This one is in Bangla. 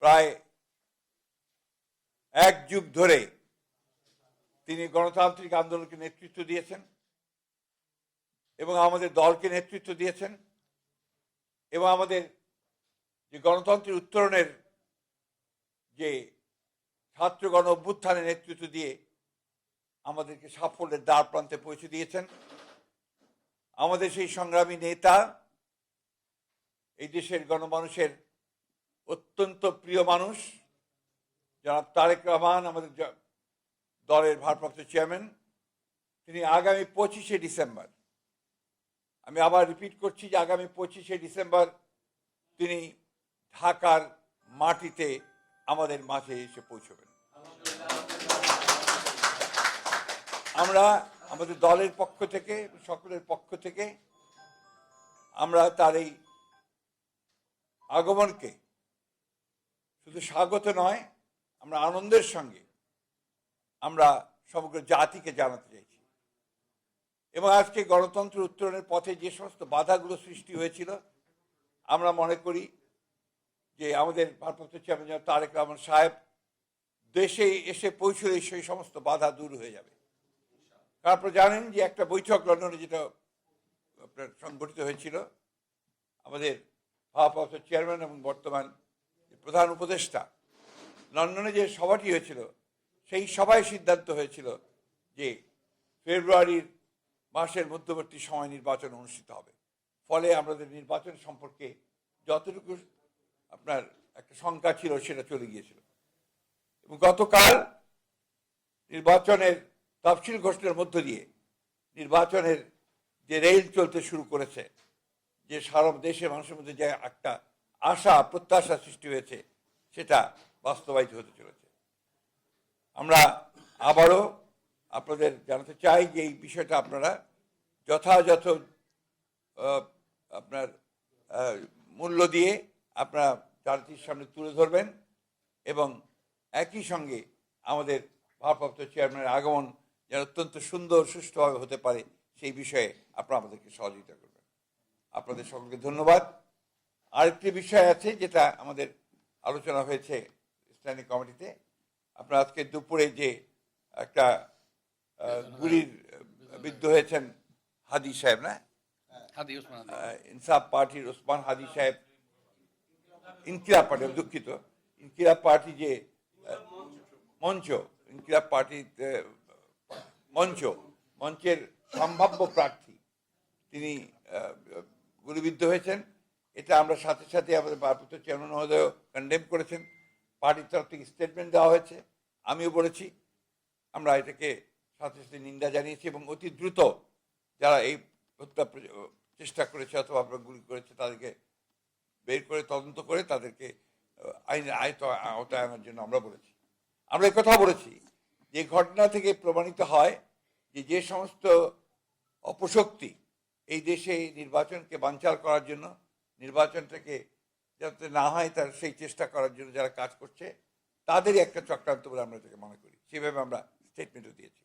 প্রায় এক যুগ ধরে তিনি গণতান্ত্রিক আন্দোলনকে নেতৃত্ব দিয়েছেন এবং আমাদের দলকে নেতৃত্ব দিয়েছেন এবং আমাদের যে গণতন্ত্রের উত্তরণের যে ছাত্র গণ অভ্যুত্থানের নেতৃত্ব দিয়ে আমাদেরকে সাফল্যের দ্বার প্রান্তে পৌঁছে দিয়েছেন। আমাদের সেই সংগ্রামী নেতা, এই দেশের গণমানুষের অত্যন্ত প্রিয় মানুষ জনাব তারেক রহমান, আমাদের দলের ভারপ্রাপ্ত চেয়ারম্যান, তিনি আগামী 25শে ডিসেম্বর, আমি আবার রিপিট করছি যে আগামী 25শে ডিসেম্বর তিনি ঢাকার মাটিতে আমাদের মাঝে এসে পৌঁছবেন। আমরা আমাদের দলের পক্ষ থেকে, সকলের পক্ষ থেকে আমরা তার এই আগমনকে শুধু স্বাগত নয়, আমরা আনন্দের সঙ্গে আমরা সমগ্র জাতিকে জানাতে চাইছি। এবং আজকে গণতন্ত্র উত্তরণের পথে যে সমস্ত বাধাগুলো সৃষ্টি হয়েছিল, আমরা মনে করি যে আমাদের ভারপ্রাপ্ত চেয়ারম্যান তারেক রহমান সাহেব দেশে এসে পৌঁছলে সেই সমস্ত বাধা দূর হয়ে যাবে। কারণ আপনারা জানেন যে একটা বৈঠক লন্ডনে যেটা আপনার সংগঠিত হয়েছিল, আমাদের ভারপ্রাপ্ত চেয়ারম্যান এবং বর্তমান প্রধান উপদেষ্টা লন্ডনে যে সভাটি হয়েছিল, সেই সভায় সিদ্ধান্ত হয়েছিল যে ফেব্রুয়ারির মাসের মধ্যবর্তী সময় নির্বাচন অনুষ্ঠিত হবে। ফলে আমাদের নির্বাচন সম্পর্কে যতটুকু আপনার একটা শঙ্কা ছিল সেটা চলে গিয়েছিল। এবং গতকাল নির্বাচনের তফসিল ঘোষণার মধ্য দিয়ে নির্বাচনের যে রেল চলতে শুরু করেছে, যে সারা দেশের মানুষের মধ্যে যে একটা আশা প্রত্যাশা সৃষ্টি হয়েছে, সেটা বাস্তবায়িত হতে চলেছে। আমরা আবারও আপনাদের জানাতে চাই যে এই বিষয়টা আপনারা যথাযথ আপনার মূল্য দিয়ে আপনারা জাতির সামনে তুলে ধরবেন এবং একই সঙ্গে আমাদের ভারপ্রাপ্ত চেয়ারম্যানের আগমন যেন অত্যন্ত সুন্দর সুষ্ঠুভাবে হতে পারে সেই বিষয়ে আপনারা আমাদেরকে সহযোগিতা করবেন। আপনাদের সকলকে ধন্যবাদ। আরেকটি বিষয় আছে যেটা আমাদের আলোচনা হয়েছে স্ট্যান্ডিং কমিটিতে। আপনারা আজকে দুপুরে যে একটা গুলির বিদ্ধ হয়েছেন হাদি সাহেব, না ইনসাফ পার্টির ওসমান হাদি সাহেব, ইনকিলাব পার্টি, দুঃখিত, ইনকিলাব পার্টি যে মঞ্চ, ইনকিলাব পার্টির মঞ্চের সম্ভাব্য প্রার্থী তিনি গুলিবিদ্ধ হয়েছেন। এটা আমরা সাথে সাথে আমাদের ভারপ্রাপ্ত চেয়ারম্যান মহোদয় কন্ডেম করেছেন, পার্টির তরফ থেকে স্টেটমেন্ট দেওয়া হয়েছে, আমিও বলেছি। আমরা এটাকে সাথে সাথে নিন্দা জানিয়েছি এবং অতি দ্রুত যারা এই হত্যা চেষ্টা করেছে অথবা আপনারা গুলি করেছে তাদেরকে বের করে তদন্ত করে তাদেরকে আইনের আওতায় আনার জন্য আমরা বলেছি। আমরা কথা বলেছি যে ঘটনা থেকে প্রমাণিত হয় যে যে সমস্ত অপশক্তি এই দেশে নির্বাচনকে বানচাল করার জন্য, নির্বাচনটাকে যাতে না হয় তার সেই চেষ্টা করার জন্য যারা কাজ করছে, তাদেরই একটা চক্রান্ত বলে আমরা এটাকে মনে করি। সেভাবে আমরা স্টেটমেন্টও দিয়েছি।